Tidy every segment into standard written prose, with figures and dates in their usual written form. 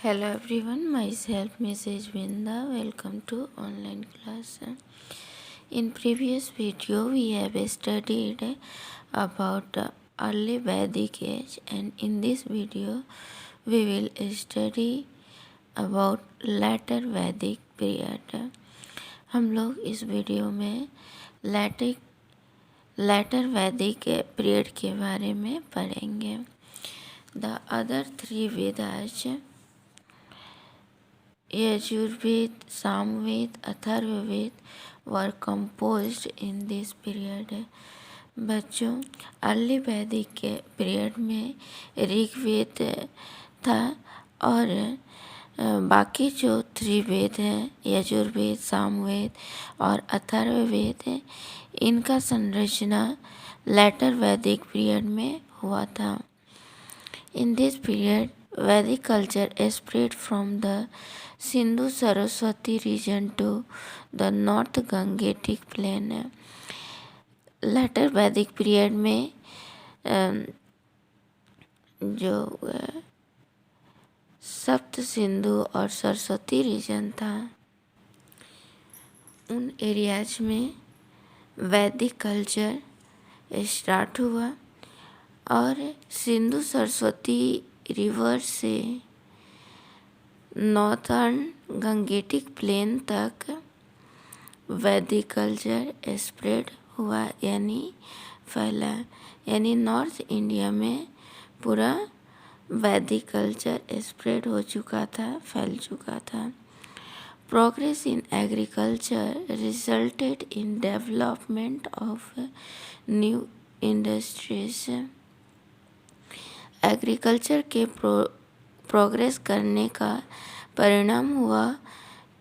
Hello everyone, myself Mrs. Vinda. Welcome to online class. In previous video we have studied about the early Vedic age, and in this video we will study about later Vedic period. हम लोग इस video में later Vedic period के बारे में पढ़ेंगे. The other three Vedas, Yajurved, Samved, Atharvaved were composed in this period. बच्चों, early वैदिक के पीरियड में ऋग्वेद था और बाकी जो थ्री वेद हैं, यजुर्वेद, सामवेद और अथर्ववेद है, इनका संरचना लेटर वैदिक पीरियड में हुआ था. In this period, Vedic culture spread from the Sindhu Saraswati region to the North Gangetic plain. Later Vedic period में जो सप्त सिंधु और सरस्वती रीजन था, उन एरियाज में वैदिक कल्चर स्टार्ट हुआ और सिंधु सरस्वती रिवर से नॉर्थर्न गंगेटिक प्लेन तक वैदिक कल्चर स्प्रेड हुआ, यानी फैला. यानी नॉर्थ इंडिया में पूरा वैदिक कल्चर स्प्रेड हो चुका था, फैल चुका था. Progress in agriculture resulted in development of new industries. Agriculture के प्रोग्रेस करने का परिणाम हुआ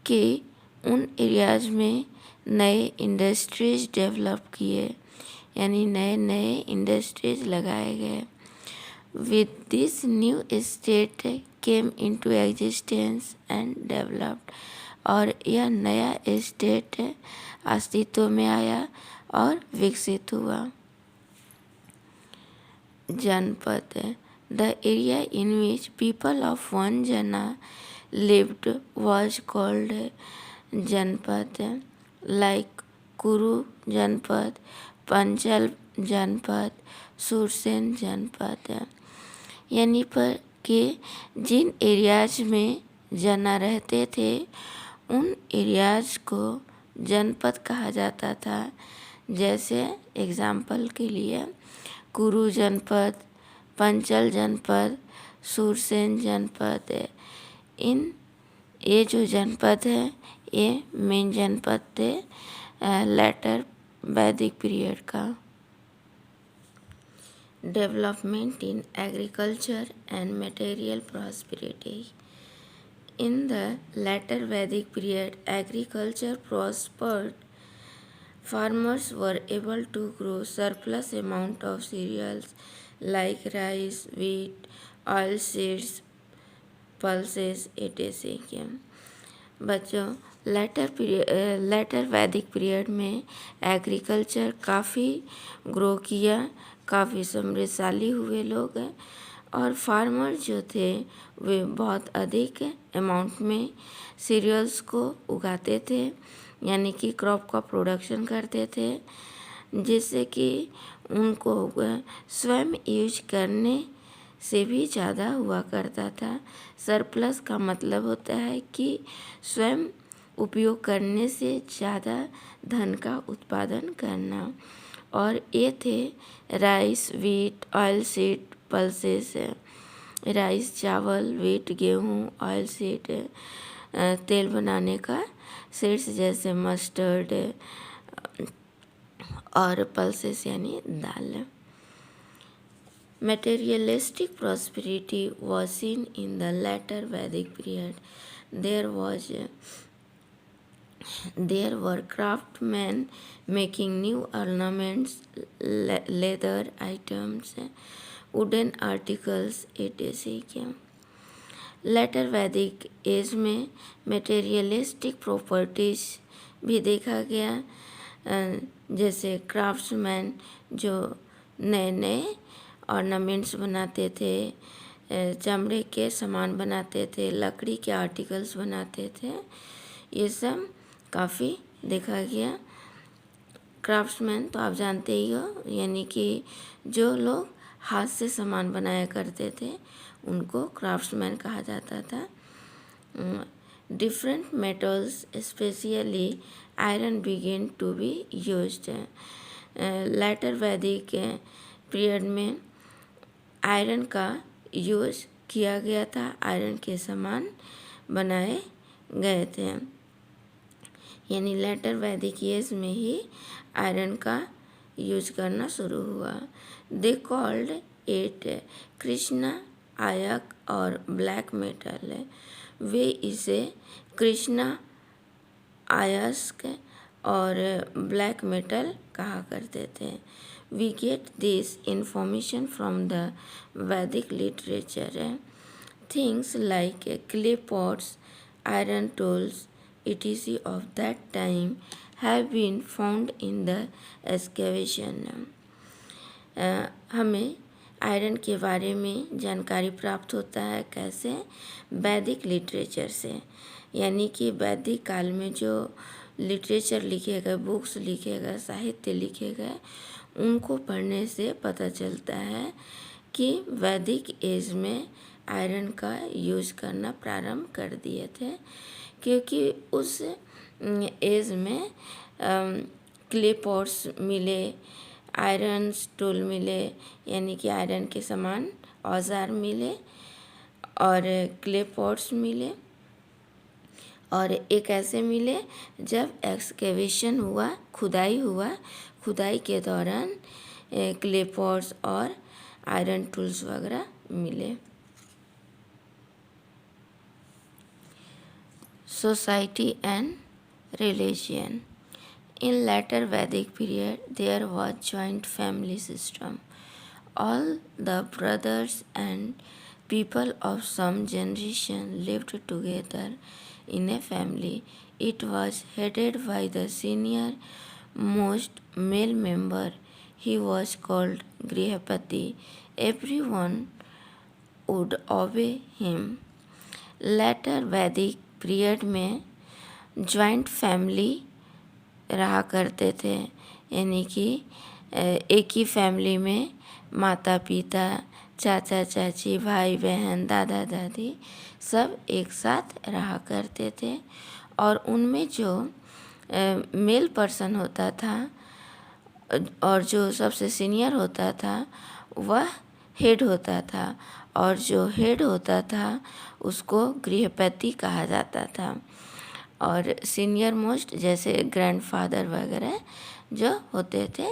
कि उन एरियाज में नए इंडस्ट्रीज डेवलप किए, यानी नए नए इंडस्ट्रीज लगाए गए. With this new state came into existence and developed. और यह नया स्टेट अस्तित्व में आया और विकसित हुआ. जनपद. The area in which people of one jana lived was called Janpad, like Kuru Janpad, Panchal Janpad, Sursen Janpad. यानी पर कि जिन एरियाज में जना रहते थे, उन एरियाज को जनपद कहा जाता था. जैसे एग्जाम्पल के लिए कुरु जनपद, पंचल जनपद, सुरसेन जनपद. ये जो जनपद है, ये मेन जनपद थे लेटर वैदिक पीरियड का. Development in agriculture and material prosperity. In the later वैदिक period agriculture prospered. Farmers were able to grow surplus amount of cereals like rice, wheat, oilseeds, pulses, etc. बच्चों, लेटर वैदिक period में agriculture काफ़ी grow किया, काफ़ी समृद्धशाली हुए लोग हैं, और फार्मर जो थे वे बहुत अधिक अमाउंट में सीरियल्स को उगाते थे, यानी कि क्रॉप का प्रोडक्शन करते थे, जिससे कि उनको स्वयं यूज करने से भी ज़्यादा हुआ करता था. सरप्लस का मतलब होता है कि स्वयं उपयोग करने से ज़्यादा धन का उत्पादन करना. और ये थे rice, wheat, oil seed, pulses. Rice चावल, वीट गेहूँ, ऑयल सीड तेल बनाने का सीड्स जैसे मस्टर्ड और पल्सेस यानी दाल. Materialistic prosperity was seen in the later Vedic period. There were craftsmen making new ornaments, leather items, wooden articles, etc. Later Vedic age में materialistic properties भी देखा गया, जैसे क्राफ्ट्समैन जो नए नए ऑर्नामेंट्स बनाते थे, चमड़े के सामान बनाते थे, लकड़ी के आर्टिकल्स बनाते थे। ये सब काफ़ी देखा गया। क्राफ्ट्समैन तो आप जानते ही हो, यानी कि जो लोग हाथ से सामान बनाया करते थे उनको क्राफ्ट्समैन कहा जाता था। Different metals specially iron began to be used. Later वैदिक पीरियड में आयरन का यूज किया गया था, आयरन के सामान बनाए गए थे। यानी लेटर वैदिक एज में ही आयरन का यूज करना शुरू हुआ। दे कॉल्ड इट कृष्णा आयक और ब्लैक मेटल। वे इसे कृष्णा आयस्क और ब्लैक मेटल कहा करते थे। We get this information from the Vedic literature. Things like clay pots, iron tools, etc. of that time have been found in the excavation. हमें iron के बारे में जानकारी प्राप्त होता है कैसे? वैदिक लिटरेचर से, यानी कि वैदिक काल में जो लिटरेचर लिखे गए, बुक्स लिखे गए, साहित्य लिखे गए, उनको पढ़ने से पता चलता है कि वैदिक एज में आयरन का यूज करना प्रारंभ कर दिए थे, क्योंकि उस एज में क्ले पॉट्स मिले, आयरन टूल मिले, यानी कि आयरन के समान औजार मिले और क्ले पॉट्स मिले। और एक ऐसे मिले जब एक्सकेवेशन हुआ, खुदाई के दौरान क्ले पॉट्स और आयरन टूल्स वगैरह मिले। Society and religion. In later Vedic period, there was joint family system. All the brothers and people of some generation lived together in a family. It was headed by the senior most male member. He was called Grihapati. Everyone would obey him. Later Vedic period में joint family रहा करते थे, यानी कि एक ही family में माता पिता, चाचा चाची, भाई बहन, दादा दादी सब एक साथ रहा करते थे। और उनमें जो मेल पर्सन होता था और जो सबसे सीनियर होता था वह हेड होता था, और जो हेड होता था उसको गृहपति कहा जाता था। और सीनियर मोस्ट जैसे ग्रैंडफादर वगैरह जो होते थे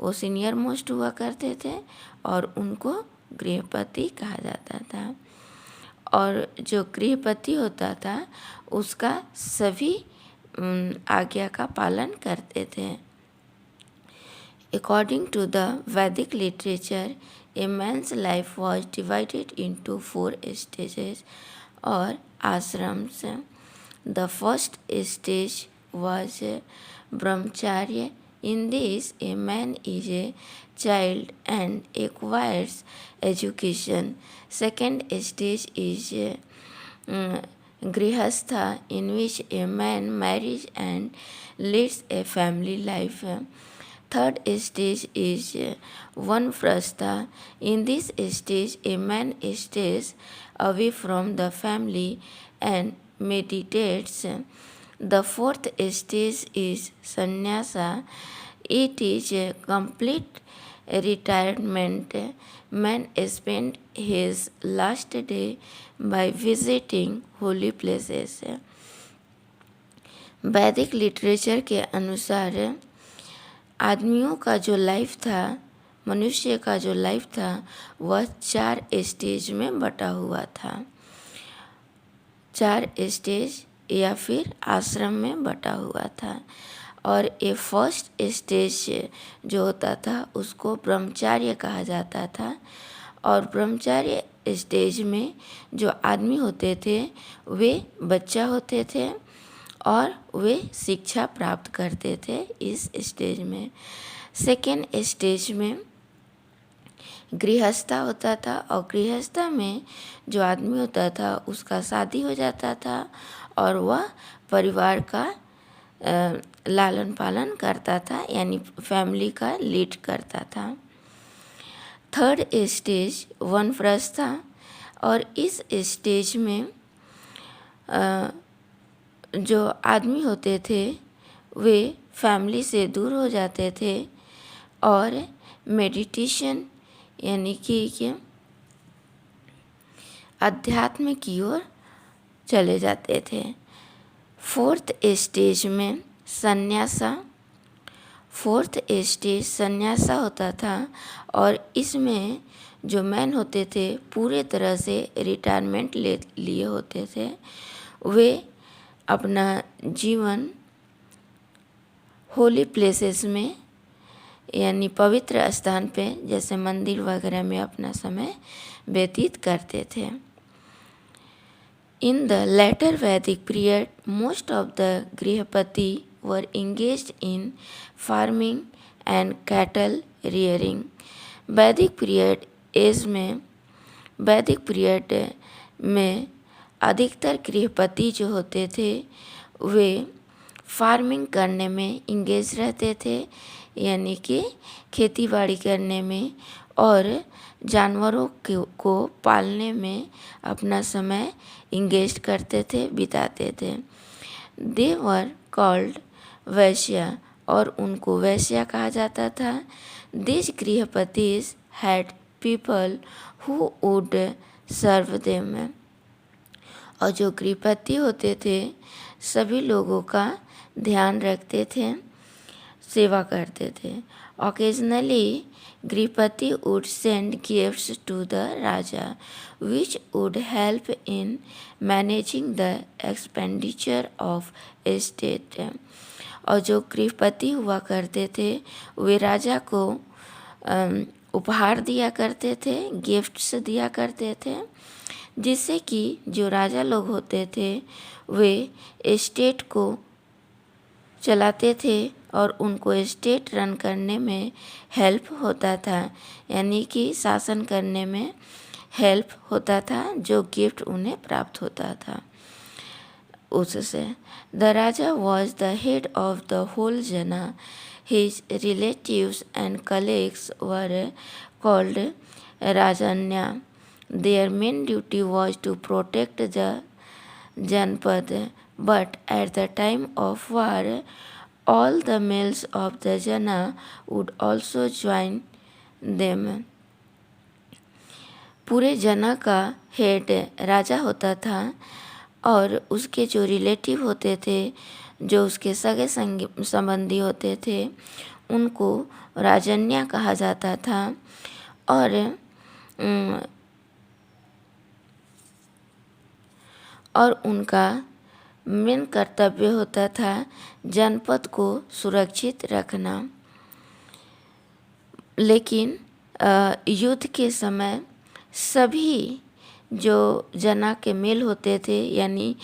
वो सीनियर मोस्ट हुआ करते थे और उनको गृहपति कहा जाता था। और जो गृहपति होता था उसका सभी आज्ञा का पालन करते थे। According to the Vedic literature, a man's life was divided into 4 stages or ashrams. The first stage was brahmacharya. In this, a man is a child and acquires education. Second stage is grihastha, in which a man marries and leads a family life. Third stage is vanprastha. In this stage, a man stays away from the family and meditates. The fourth stage is sannyasa. It is a complete retirement. Man spends his last day by visiting holy places. वैदिक literature के अनुसार आदमियों का जो life था, मनुष्य का जो लाइफ था वह 4 स्टेज में बटा हुआ था। 4 स्टेज या फिर आश्रम में बटा हुआ था। और ये फर्स्ट स्टेज जो होता था उसको ब्रह्मचार्य कहा जाता था। और ब्रह्मचार्य स्टेज में जो आदमी होते थे वे बच्चा होते थे और वे शिक्षा प्राप्त करते थे इस स्टेज में। सेकेंड स्टेज में गृहस्था होता था, और गृहस्था में जो आदमी होता था उसका शादी हो जाता था और वह परिवार का लालन पालन करता था, यानी फैमिली का लीड करता था। थर्ड स्टेज वनप्रस्था, और इस स्टेज में जो आदमी होते थे वे फैमिली से दूर हो जाते थे और मेडिटेशन यानी कि अध्यात्म की ओर चले जाते थे। फोर्थ स्टेज में संन्यासा होता था, और इसमें जो मैन होते थे पूरे तरह से रिटायरमेंट ले लिए होते थे। वे अपना जीवन होली प्लेसेस में यानी पवित्र स्थान पे जैसे मंदिर वगैरह में अपना समय व्यतीत करते थे। In the later Vedic period, most of the Grihapati were engaged in farming and cattle rearing. वैदिक पीरियड में अधिकतर गृहपति जो होते थे वे फार्मिंग करने में इंगेज रहते थे, यानी कि खेती बाड़ी करने में और जानवरों को पालने में अपना समय इंगेज करते थे, बिताते थे। दे वर कॉल्ड वैश्या, और उनको वैश्या कहा जाता था। This grihapatis had people who would serve them, और जो गृहपति होते थे सभी लोगों का ध्यान रखते थे, सेवा करते थे। Occasionally, Grihapati would send gifts to the Raja, which would help in managing the expenditure of estate. और जो गृहपति हुआ करते थे वे राजा को उपहार दिया करते थे, गिफ्ट्स दिया करते थे, जिससे कि जो राजा लोग होते थे वे एस्टेट को चलाते थे और उनको स्टेट रन करने में हेल्प होता था, यानी कि शासन करने में हेल्प होता था जो गिफ्ट उन्हें प्राप्त होता था उससे। The raja was the head of the whole jana. His relatives and colleagues were called rajanya. Their main duty was to protect the janapada, but at the time of war, all the males of the Jana would also join them. पूरे जना का head राजा होता था और उसके जो relative होते थे, जो उसके सगे संबंधी होते थे, उनको राजन्या कहा जाता था। और उनका मेन कर्तव्य होता था जनपद को सुरक्षित रखना। लेकिन युद्ध के समय सभी जो जना के मेल होते थे, यानी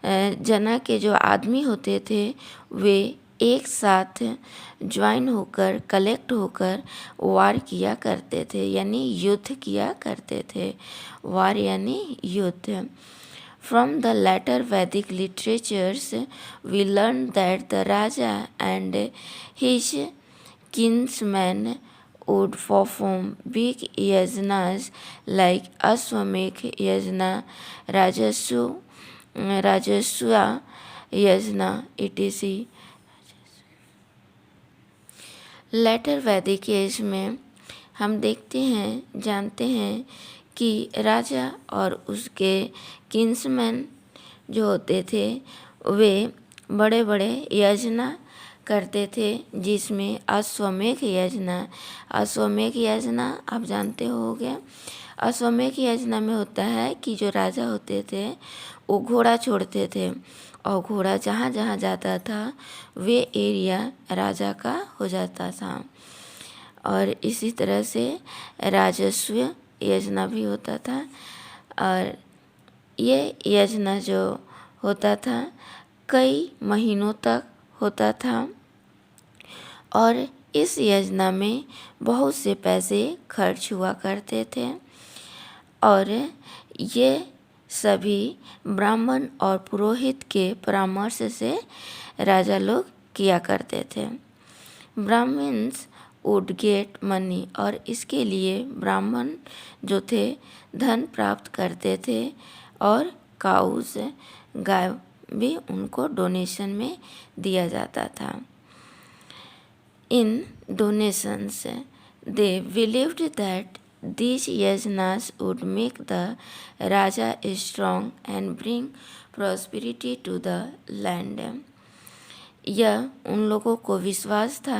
जना के जो आदमी होते थे, वे एक साथ ज्वाइन होकर कलेक्ट होकर वार किया करते थे, यानी युद्ध किया करते थे। वार यानी युद्ध। From the later Vedic literatures, we learn that the Raja and his kinsmen would perform big yajnas like Ashwamekh yajna, Rajaswa yajna, etc. Later Vedic age में हम देखते हैं, जानते हैं कि राजा और उसके किन्समैन जो होते थे वे बड़े बड़े यज्ञ करते थे, जिसमें अश्वमेध यज्ञ आप जानते होंगे। अश्वमेध यज्ञ में होता है कि जो राजा होते थे वो घोड़ा छोड़ते थे और घोड़ा जहाँ जहाँ जाता था वे एरिया राजा का हो जाता था। और इसी तरह से राजस्व यज्ञ भी होता था। और ये यज्ञ जो होता था कई महीनों तक होता था और इस योजना में बहुत से पैसे खर्च हुआ करते थे और ये सभी ब्राह्मण और पुरोहित के परामर्श से राजा लोग किया करते थे। ब्राह्मण्स वुड गेट मनी और इसके लिए ब्राह्मण जो थे धन प्राप्त करते थे और काउस गाय भी उनको डोनेशन में दिया जाता था। इन donations, they believed that these yajnas would make the Raja strong and bring prosperity to the land. यह उन लोगों को विश्वास था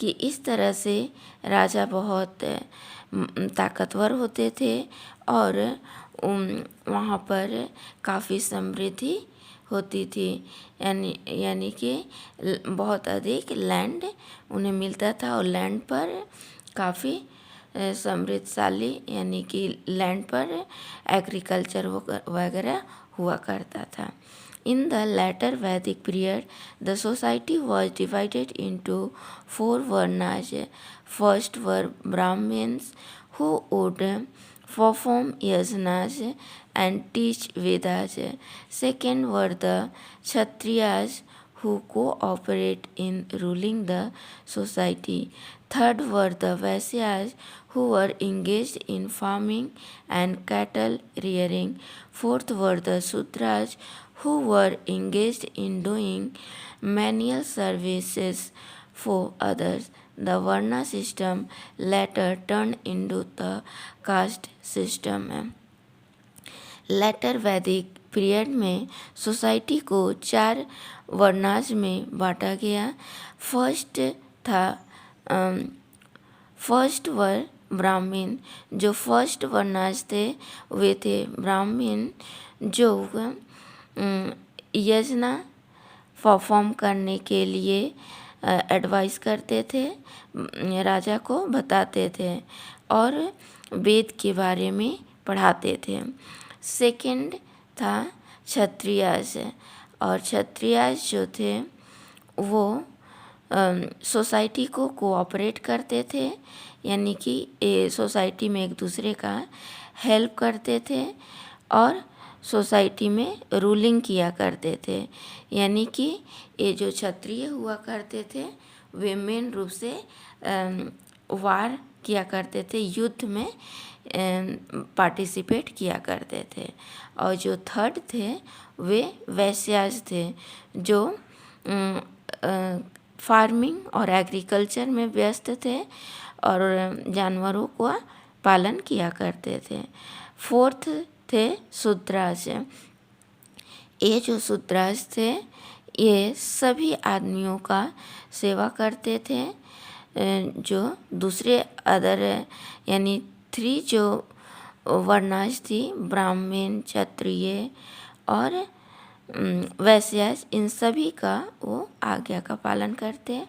कि इस तरह से राजा बहुत ताकतवर होते थे और वहाँ पर काफ़ी समृद्धि होती थी, यानी कि बहुत अधिक लैंड उन्हें मिलता था और लैंड पर काफ़ी समृद्धशाली यानी कि लैंड पर एग्रीकल्चर वगैरह हुआ करता था। In the later Vedic period, the society was divided into 4 varnas. First were Brahmins who would perform yajnas and teach Vedas. Second were the Kshatriyas who cooperate in ruling the society. Third were the Vaisyas who were engaged in farming and cattle rearing. Fourth were the Sudras who were engaged in doing manual services for others. The Varna system later turned into the caste system. Later वैदिक period में society को 4 वर्णास में बांटा गया। First वर ब्राह्मण, जो first varnas थे वे थे ब्राह्मण जो यजना परफॉर्म करने के लिए एडवाइस करते थे, राजा को बताते थे और वेद के बारे में पढ़ाते थे। सेकंड था क्षत्रियास, और क्षत्रियास जो थे वो सोसाइटी को कोऑपरेट करते थे, यानी कि सोसाइटी में एक दूसरे का हेल्प करते थे और सोसाइटी में रूलिंग किया करते थे। यानी कि ये जो क्षत्रिय हुआ करते थे वे मेन रूप से वार किया करते थे, युद्ध में पार्टिसिपेट किया करते थे। और जो थर्ड थे वे वैश्यास थे जो फार्मिंग और एग्रीकल्चर में व्यस्त थे और जानवरों का पालन किया करते थे। फोर्थ थे शूद्रास। ये जो शूद्रास थे ये सभी आदमियों का सेवा करते थे, जो दूसरे अदर यानी 3 जो वर्णास थी ब्राह्मण, क्षत्रिय और वैश्यास, इन सभी का वो आज्ञा का पालन करते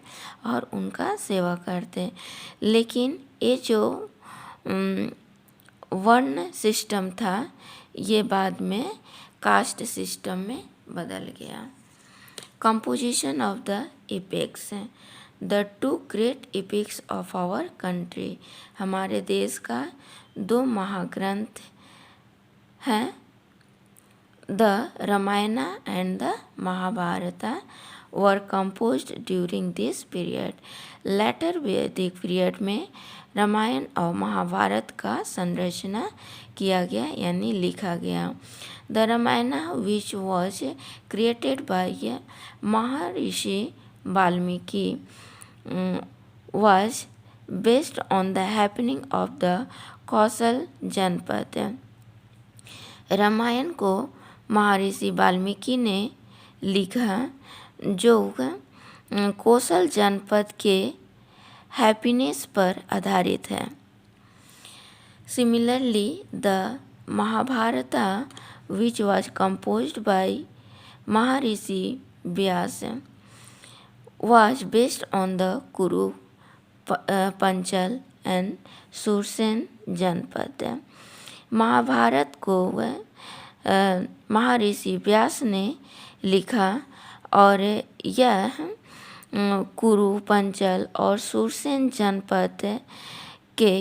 और उनका सेवा करते। लेकिन ये जो वर्ण सिस्टम था ये बाद में कास्ट सिस्टम में बदल गया। Composition of the epics, the 2 great epics of our country, हमारे देश का 2 महाग्रंथ हैं, the Ramayana and the Mahabharata were composed during this period. Later वैदिक पीरियड में रामायण और महाभारत का संरचना किया गया यानी लिखा गया। The Ramayana which was created by Maharishi Valmiki was based on the happening of the कौशल जनपद। रामायण को महर्षि वाल्मीकि ने लिखा जो कौशल जनपद के हैप्पीनेस पर आधारित है। Similarly the Mahabharata which was composed by Maharshi Vyas was based on the कुरु, पंचल एंड सुरसेन जनपद। महाभारत को महर्षि व्यास ने लिखा और यह कुरु, पंचल और सुरसेन जनपद के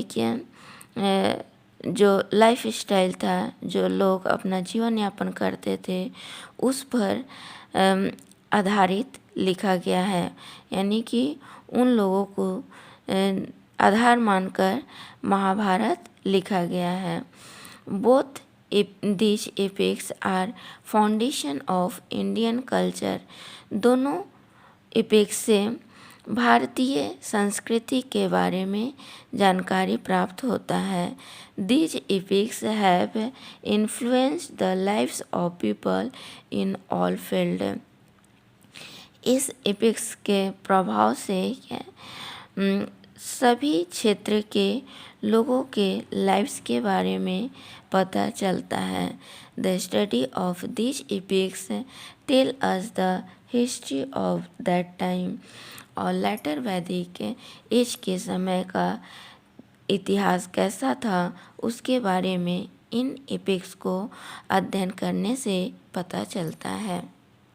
जो लाइफ स्टाइल था, जो लोग अपना जीवन यापन करते थे, उस पर आधारित लिखा गया है। यानी कि उन लोगों को आधार मानकर महाभारत लिखा गया है। Both these epics are foundation of Indian culture. दोनों एपिक्स से भारतीय संस्कृति के बारे में जानकारी प्राप्त होता है। These epics have influenced the lives of people in all fields। इस एपिक्स के प्रभाव से सभी क्षेत्र के लोगों के लाइफ्स के बारे में पता चलता है। The study of this epics tell us the history of that time. और लेटर वैदिक एज के समय का इतिहास कैसा था, उसके बारे में इन एपिक्स को अध्ययन करने से पता चलता है।